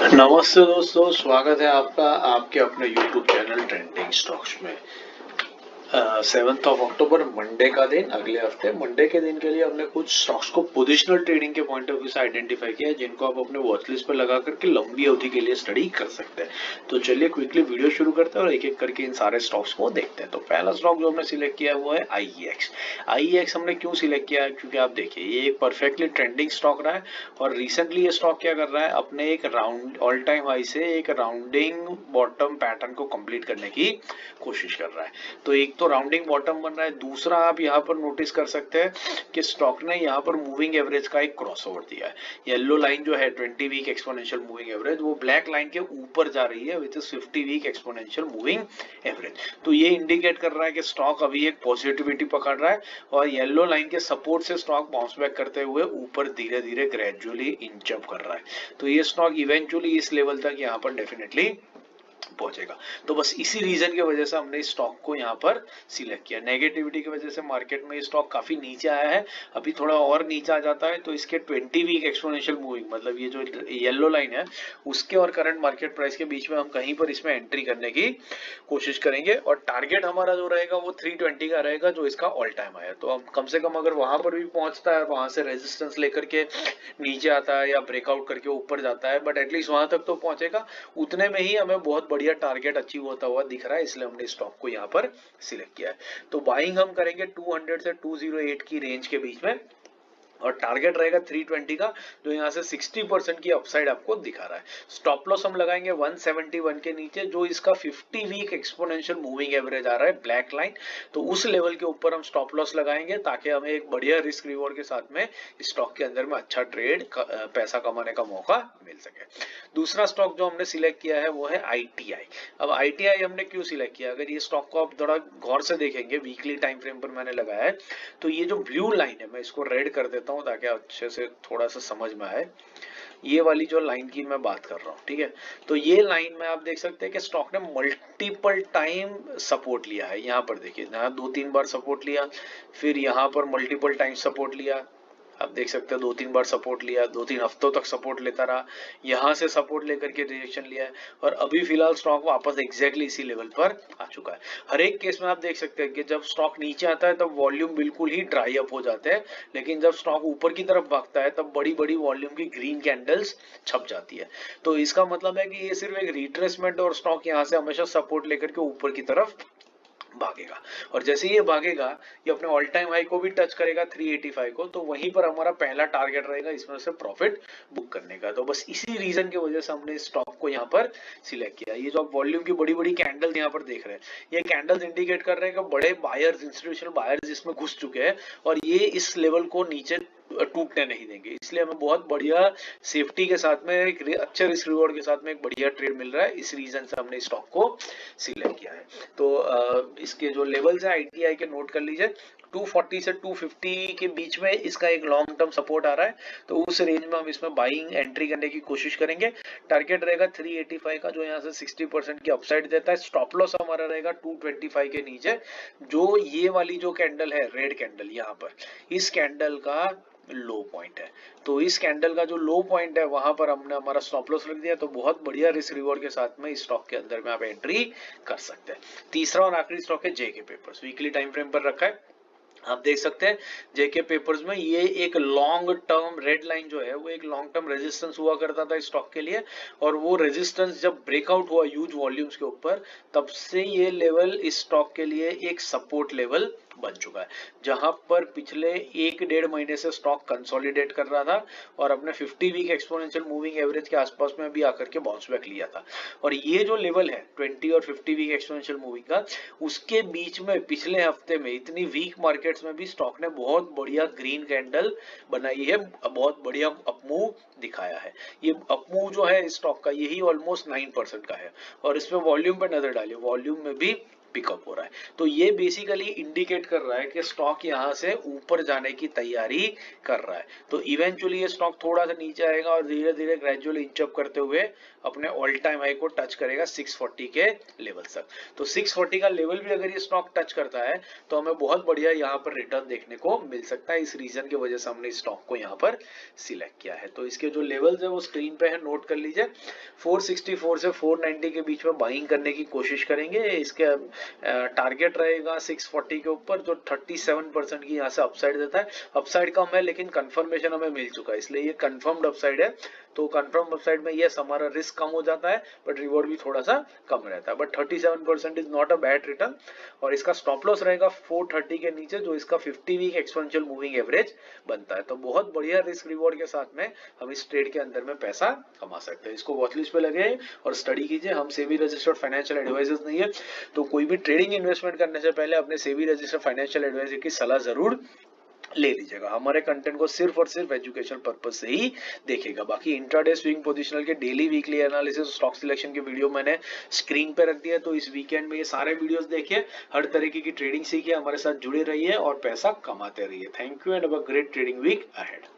नमस्ते दोस्तों, स्वागत है आपका आपके अपने YouTube चैनल ट्रेंडिंग स्टॉक्स में। 7 मंडे का दिन, अगले हफ्ते मंडे के दिन के लिए हमने कुछ स्टॉक्स को पोजिशनल ट्रेडिंग के पॉइंट ऑफ व्यू से आइडेंटिफाई किया है, जिनको आप अपने वॉच लिस्ट पर लगा करके लंबी अवधि के लिए स्टडी कर सकते हैं। तो चलिए क्विकली वीडियो शुरू करते हैं और एक एक करके इन सारे स्टॉक्स को देखते हैं। तो पहला स्टॉक जो हमने सिलेक्ट किया है वो है IEX। IEX हमने क्यों सिलेक्ट किया है, क्योंकि आप देखिए ये एक परफेक्टली ट्रेंडिंग स्टॉक रहा है और रिसेंटली ये स्टॉक क्या कर रहा है, अपने एक राउंड ऑल टाइम हाई से एक राउंडिंग बॉटम पैटर्न को कंप्लीट करने की कोशिश कर रहा है। तो एक तो राउंडिंग बॉटम बन रहा है, दूसरा आप यहाँ पर नोटिस कर सकते हैं कि स्टॉक ने यहाँ पर मूविंग एवरेज का एक क्रॉसओवर दिया है। येलो लाइन जो है 20 वीक एक्सपोनेंशियल मूविंग एवरेज, वो ब्लैक लाइन के ऊपर जा रही है which is 50 week exponential moving average. तो ये इंडिकेट कर रहा है कि स्टॉक अभी एक पॉजिटिविटी पकड़ रहा है और येलो लाइन के सपोर्ट से स्टॉक बाउंस बैक करते हुए ऊपर धीरे धीरे ग्रेजुअली इंच अप कर रहा है। तो ये स्टॉक इवेंचुअली इस लेवल तक यहाँ पर डेफिनेटली पहुंचेगा। तो बस इसी रीजन की वजह से हमने इस स्टॉक को यहाँ पर सिलेक्ट किया। नेगेटिविटी की वजह से मार्केट में ये स्टॉक काफी नीचे आया है, अभी थोड़ा और नीचे आ जाता है तो इसके 20 वीक एक्सपोनेंशियल मूविंग, मतलब ये जो येलो लाइन है उसके और करंट मार्केट प्राइस के बीच में हम कहीं पर इसमें एंट्री करने की कोशिश करेंगे और टारगेट हमारा जो रहेगा वो 320 का रहेगा, जो इसका ऑल टाइम आया। तो हम कम से कम अगर वहां पर भी पहुंचता है, वहां से रेजिस्टेंस लेकर के नीचे आता है या ब्रेकआउट करके ऊपर जाता है, बट एटलीस्ट वहां तक तो पहुंचेगा, उतने में ही हमें बहुत बढ़िया टारगेट अचीव होता हुआ दिख रहा है, इसलिए हमने स्टॉक को यहाँ पर सिलेक्ट किया है। तो बाइंग हम करेंगे 200 से 208 की रेंज के बीच में और टारगेट रहेगा 320 का, जो यहाँ से 60% की अपसाइड आपको दिखा रहा है। स्टॉप लॉस हम लगाएंगे 171 के नीचे, जो इसका 50 वीक एक्सपोनेंशियल मूविंग एवरेज आ रहा है ब्लैक लाइन। तो उस लेवल के ऊपर हम स्टॉप लॉस लगाएंगे ताकि हमें एक बढ़िया रिस्क रिवॉर्ड के साथ में स्टॉक के अंदर में अच्छा ट्रेड पैसा कमाने का मौका मिल सके। दूसरा स्टॉक जो हमने सिलेक्ट किया है वो है ITI। अब ITI हमने क्यों सिलेक्ट किया, अगर ये स्टॉक को आप थोड़ा गौर से देखेंगे, वीकली टाइम फ्रेम पर मैंने लगाया है, तो ये जो ब्लू लाइन है मैं इसको रेड कर देता हूं ताकि अच्छे से थोड़ा सा समझ में आए। ये वाली जो लाइन की मैं बात कर रहा हूँ, ठीक है, तो ये लाइन में आप देख सकते हैं कि स्टॉक ने मल्टीपल टाइम सपोर्ट लिया है। यहाँ पर देखिए, यहाँ 2-3 बार सपोर्ट लिया, फिर यहाँ पर मल्टीपल टाइम सपोर्ट लिया, आप देख सकते हैं 2-3 बार सपोर्ट लिया, 2-3 हफ्तों तक सपोर्ट लेता रहा, यहाँ से सपोर्ट लेकर के रिजेक्शन लिया है और अभी फिलहाल स्टॉक वापस एग्जैक्टली इसी लेवल पर आ चुका है। हर एक केस में आप देख सकते हैं कि जब स्टॉक नीचे आता है तब वॉल्यूम बिल्कुल ही ड्राई अप हो जाते हैं, लेकिन जब स्टॉक ऊपर की तरफ भागता है तब बड़ी बड़ी वॉल्यूम की ग्रीन कैंडल्स छप जाती है। तो इसका मतलब है कि ये सिर्फ एक रिट्रेसमेंट और स्टॉक यहाँ से हमेशा सपोर्ट लेकर के ऊपर की तरफ भागेगा और जैसे ये भागेगा ये अपने ऑल टाइम हाई को भी टच करेगा 385 को, तो वहीं पर हमारा पहला टारगेट रहेगा इसमें से प्रॉफिट बुक करने का। तो बस इसी रीजन की वजह से हमने स्टॉक को यहाँ पर सिलेक्ट किया। ये जो आप वॉल्यूम की बड़ी बड़ी कैंडल यहाँ पर देख रहे हैं, ये कैंडल्स इंडिकेट कर रहे हैं कि बड़े बायर्स, इंस्टीट्यूशनल बायर्स इसमें घुस चुके हैं और ये इस लेवल को नीचे टूटने नहीं देंगे, इसलिए हमें बहुत बढ़िया सेफ्टी के साथ में एक अच्छे रिस्क रिवॉर्ड के साथ में एक बढ़िया ट्रेड मिल रहा है। इस रीजन से हमने स्टॉक को सिलेक्ट किया है। तो इसके जो लेवल्स है ITI के नोट कर लीजिए, 240 से 250 के बीच में इसका एक लॉन्ग टर्म सपोर्ट आ रहा है, तो उस रेंज में हम इसमें बाइंग एंट्री करने की कोशिश करेंगे। टारगेट रहेगा 385 का, जो यहाँ से 60% की अपसाइड देता है। स्टॉप लॉस हमारा रहेगा 225 के नीचे, जो ये वाली जो कैंडल है रेड कैंडल, यहाँ पर इस कैंडल का लो पॉइंट है। तो इस कैंडल का जो लो पॉइंट है वहां पर हमने हमारा स्टॉप लॉस रख दिया, तो बहुत बढ़िया रिस्क रिवॉर्ड के साथ में इस स्टॉक के अंदर में आप एंट्री कर सकते हैं। तीसरा और आखिरी स्टॉक है JK papers, weekly time frame पर रखा है, आप देख सकते हैं JK पेपर्स में ये एक लॉन्ग टर्म रेड लाइन जो है वो एक लॉन्ग टर्म रेजिस्टेंस हुआ करता था स्टॉक के लिए, और वो रेजिस्टेंस जब ब्रेकआउट हुआ ह्यूज वॉल्यूम्स के ऊपर, तब से ये लेवल इस स्टॉक के लिए एक सपोर्ट लेवल बन चुका है, जहां पर पिछले 1-1.5 महीने से स्टॉक कंसोलिडेट कर रहा था और अपने 50 वीक एक्सपोनेंशियल मूविंग एवरेज के आसपास में भी आकर के बाउंस बैक लिया था। और ये जो लेवल है 20 और 50 वीक एक्सपोनेंशियल मूविंग का, उसके बीच में पिछले हफ्ते में इतनी वीक मार्केट्स में भी स्टॉक ने बहुत बढ़िया ग्रीन कैंडल बनाई है, बहुत बढ़िया अपमूव दिखाया है। ये अपमूव जो है स्टॉक का यही ऑलमोस्ट 9% का है और इसमें वॉल्यूम पे नजर डालिए, वॉल्यूम में भी पिकअप हो रहा है। तो ये बेसिकली इंडिकेट कर रहा है कि स्टॉक यहाँ से ऊपर जाने की तैयारी कर रहा है। तो इवेंचुअली ये स्टॉक थोड़ा सा नीचे आएगा और धीरे धीरे ग्रेजुअली इंचअप करते हुए अपने ऑल टाइम हाई को टच करेगा 640 के लेवल तक। तो 640 का लेवल भी अगर ये स्टॉक टच करता है तो हमें बहुत बढ़िया यहाँ पर रिटर्न देखने को मिल सकता है। इस रीजन की वजह से हमने इस स्टॉक को यहाँ पर सिलेक्ट किया है। तो इसके जो लेवल्स है वो स्क्रीन पे है, नोट कर लीजिए। 464 से 490 के बीच में बाइंग करने की कोशिश करेंगे। इसके टारगेट रहेगा 640 के ऊपर, जो 37% की यहाँ से अपसाइड देता है। अपसाइड कम है लेकिन कंफर्मेशन हमें मिल चुका है, इसलिए ये कंफर्म्ड अपसाइड है। तो कंफर्म अपसाइड में यस हमारा रिस्क कम हो जाता है बट रिवॉर्ड भी थोड़ा सा कम रहता है। But 37% is not a bad return. और इसका स्टॉप लॉस रहेगा 430 के नीचे, जो इसका 50 वीक एक्सपोनेंशियल मूविंग एवरेज बनता है। तो बहुत बढ़िया रिस्क रिवॉर्ड के साथ में हम इस ट्रेड के अंदर में पैसा कमा सकते हैं। इसको वॉच लिस्ट पे लगे और स्टडी कीजिए। हम सेबी रजिस्टर्ड फाइनेंशियल एडवाइजर्स नहीं है, तो कोई भी ट्रेडिंग इन्वेस्टमेंट करने से पहले अपने सेबी रजिस्टर्ड फाइनेंशियल एडवाइजर की सलाह जरूर ले लीजिएगा। हमारे कंटेंट को सिर्फ और सिर्फ एजुकेशन पर्पज से ही देखेगा। बाकी इंट्राडे स्विंग पोजिशनल के daily weekly analysis stock selection के वीडियो मैंने स्क्रीन पे रख दिया, तो इस वीकेंड में ये सारे वीडियोस देखिए, हर तरीके की ट्रेडिंग सीखिए, हमारे साथ जुड़े रहिए और पैसा कमाते रहिए। Thank you and have a great trading week ahead.